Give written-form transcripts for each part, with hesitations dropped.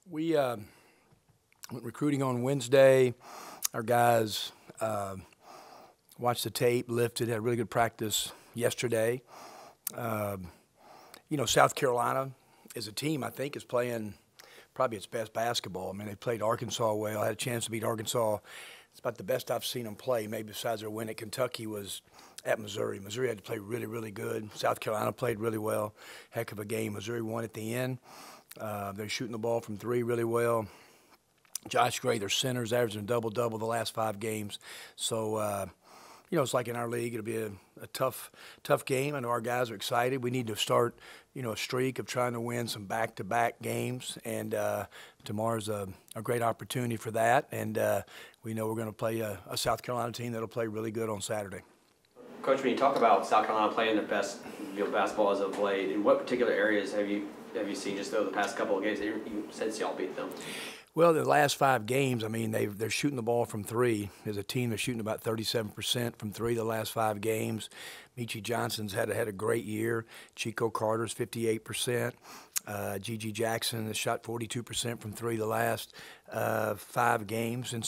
We went recruiting on Wednesday. Our guys watched the tape, lifted, had a really good practice yesterday. South Carolina as a team, I think, is playing probably its best basketball. I mean, they played Arkansas well. I had a chance to beat Arkansas. It's about the best I've seen them play, maybe besides their win at Kentucky was at Missouri. Missouri had to play really, really good. South Carolina played really well. Heck of a game. Missouri won at the end. They're shooting the ball from three really well. Josh Gray, their centers, averaging a double-double the last 5 games. So, it's like in our league, it'll be a tough game. I know our guys are excited. We need to start, a streak of trying to win some back-to-back games, and tomorrow's a great opportunity for that. And we know we're going to play a South Carolina team that'll play really good on Saturday. Coach, when you talk about South Carolina playing their best basketball as of late, in what particular areas have you seen just over the past couple of games since y'all beat them? Well, the last 5 games, I mean, they're shooting the ball from three. As a team, they're shooting about 37% from three the last 5 games. Michi Johnson's had a great year. Chico Carter's 58%. Gigi Jackson has shot 42% from three the last 5 games. And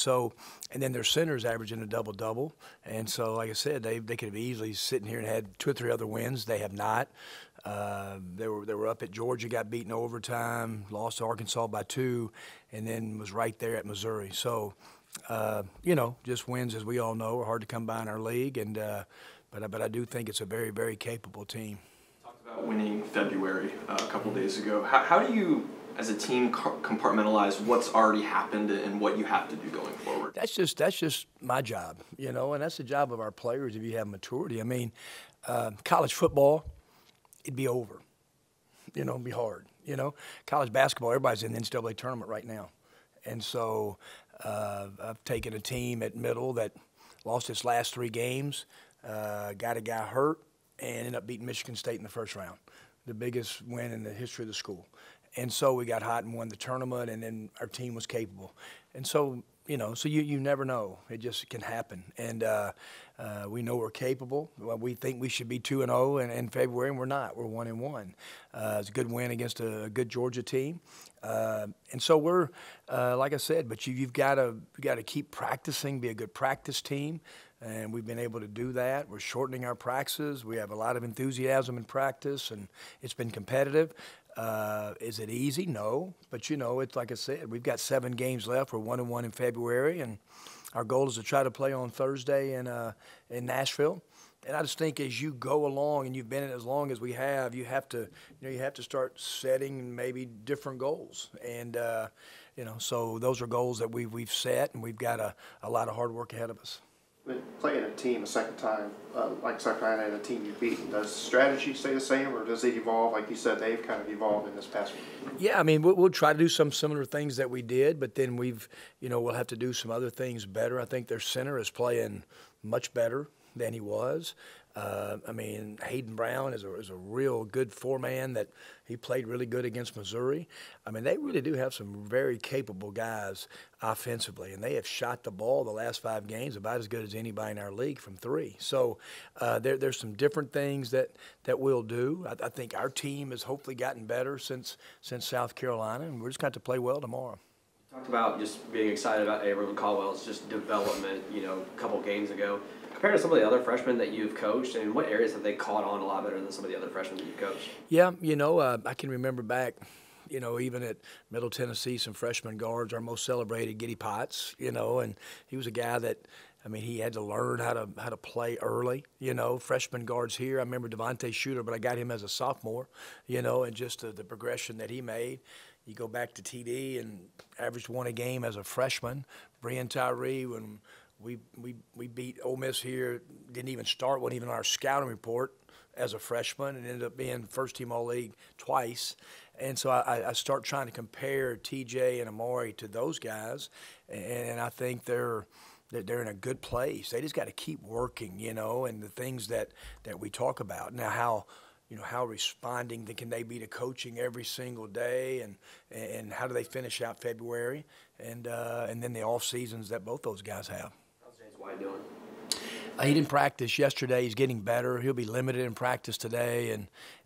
then their center's averaging a double-double. And so, like I said, they could have easily sitting here and had 2 or 3 other wins. They have not. They were up at Georgia, got beaten overtime, lost to Arkansas by 2, and then was right there at Missouri. So, just wins, as we all know, are hard to come by in our league, and but I do think it's a very, very capable team. Talked about winning February a couple days ago. How do you, as a team, compartmentalize what's already happened and what you have to do going forward? That's just my job, and that's the job of our players if you have maturity. I mean, college football, it'd be over. It'd be hard. College basketball, everybody's in the NCAA tournament right now. And so I've taken a team at middle that lost its last 3 games, got a guy hurt, and ended up beating Michigan State in the first round, the biggest win in the history of the school. And so we got hot and won the tournament, and then our team was capable. And so, so you never know. It just can happen. And we know we're capable. Well, we think we should be 2-0 in February, and we're not. We're 1-1. It's a good win against a good Georgia team. And so we're, like I said, but you've got to keep practicing, be a good practice team. And we've been able to do that. We're shortening our practices. We have a lot of enthusiasm in practice, and it's been competitive. Is it easy? No. But, it's like I said, we've got 7 games left. We're 1-1 in February, and our goal is to try to play on Thursday in Nashville. And I just think as you go along, and you've been in it as long as we have, you have to start setting maybe different goals. And, so those are goals that we've set, and we've got a lot of hard work ahead of us. Playing a team a second time, like South Carolina and a team you've beaten, does strategy stay the same, or does it evolve? Like you said, they've kind of evolved in this past week. Yeah, I mean, we'll try to do some similar things that we did, but then we'll have to do some other things better. I think their center is playing much better than he was. I mean, Hayden Brown is a real good 4-man that he played really good against Missouri. I mean, they really do have some very capable guys offensively, and they have shot the ball the last 5 games about as good as anybody in our league from 3. So there's some different things that we'll do. I think our team has hopefully gotten better since South Carolina, and we're just going to play well tomorrow. Talked about just being excited about Abram Caldwell's just development, a couple games ago. Compared to some of the other freshmen that you've coached, and what areas have they caught on a lot better than some of the other freshmen that you've coached? Yeah, I can remember back, even at Middle Tennessee, some freshman guards, our most celebrated, Giddy Potts, and he was a guy that, I mean, he had to learn how to play early, freshman guards here. I remember Devontae Shooter, but I got him as a sophomore, and just the progression that he made. You go back to TD and averaged 1 a game as a freshman. Brian Tyree, when we beat Ole Miss here, didn't even start, wasn't even on our scouting report as a freshman, and ended up being first-team All-League twice. And so I start trying to compare TJ and Amari to those guys, and I think they're in a good place. They just got to keep working, and the things that we talk about. Now, how responding can they be to coaching every single day, and how do they finish out February, and then the off seasons that both those guys have. How's James White doing? He didn't practice yesterday. He's getting better. He'll be limited in practice today,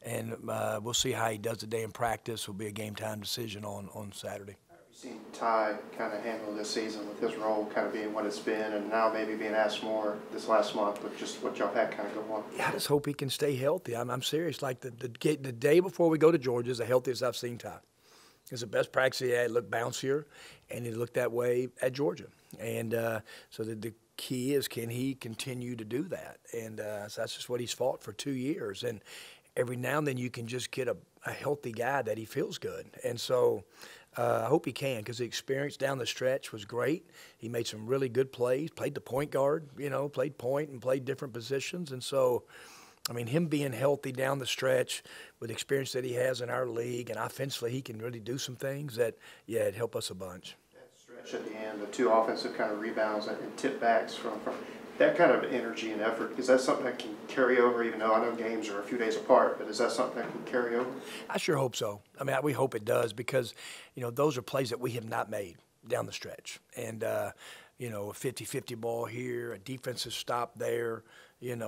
and we'll see how he does today in practice. Will be a game time decision on Saturday. Seen Ty kind of handle this season with his role kind of being what it's been, and now maybe being asked more this last month with just what y'all had kind of go on. Yeah, I just hope he can stay healthy. I'm serious. Like the day before we go to Georgia is the healthiest I've seen Ty. It's the best practice he had. He looked bouncier, and he looked that way at Georgia. And so the key is, can he continue to do that? And so that's just what he's fought for 2 years. And every now and then you can just get a healthy guy that he feels good. And so I hope he can, because the experience down the stretch was great. He made some really good plays, played the point guard, played point and played different positions. And so, I mean, him being healthy down the stretch with the experience that he has in our league, and offensively he can really do some things that, yeah, it'd help us a bunch. That stretch at the end, the 2 offensive kind of rebounds and tip backs from that kind of energy and effort, is that something that can carry over, even though I know games are a few days apart, but is that something that can carry over? I sure hope so. I mean, we hope it does, because, those are plays that we have not made down the stretch. And, a 50-50 ball here, a defensive stop there, and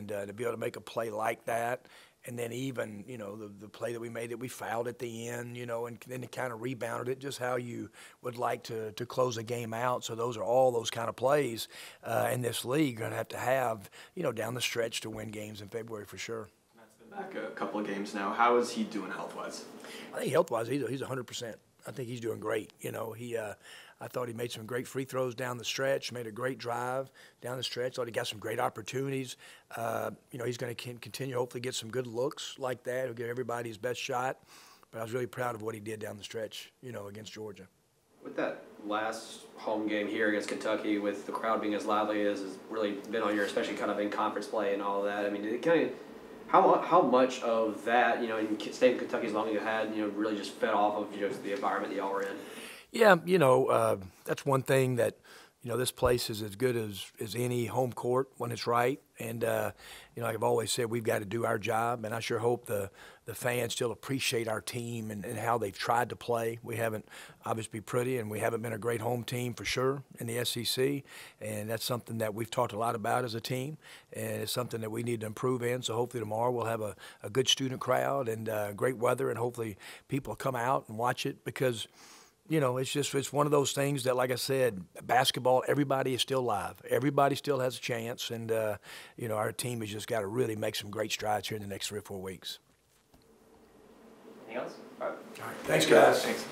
to be able to make a play like that. And then even, the play that we made that we fouled at the end, and then it kind of rebounded it, just how you would like to close a game out. So those are all those kind of plays in this league you're going to have, down the stretch to win games in February for sure. Matt's been back a couple of games now. How is he doing health-wise? I think health-wise, he's 100%. I think he's doing great. I thought he made some great free throws down the stretch, made a great drive down the stretch. Thought he got some great opportunities. He's going to continue, hopefully get some good looks like that. He'll give everybody his best shot. But I was really proud of what he did down the stretch, against Georgia. With that last home game here against Kentucky, with the crowd being as lively as has really been all year, especially kind of in conference play and all of that, I mean, did it kind of how much of that, in staying in Kentucky as long as you had, really just fed off of the environment that y'all were in? Yeah, that's one thing that, this place is as good as any home court when it's right. And, like I've always said, we've got to do our job. And I sure hope the fans still appreciate our team and how they've tried to play. We haven't obviously been pretty, and we haven't been a great home team for sure in the SEC. And that's something that we've talked a lot about as a team. And it's something that we need to improve in. So hopefully tomorrow we'll have a good student crowd and great weather. And hopefully people come out and watch it, because it's one of those things that, like I said, basketball, everybody is still live. Everybody still has a chance. And, our team has just got to really make some great strides here in the next 3 or 4 weeks. Anything else? All right. Thanks, guys. Thanks.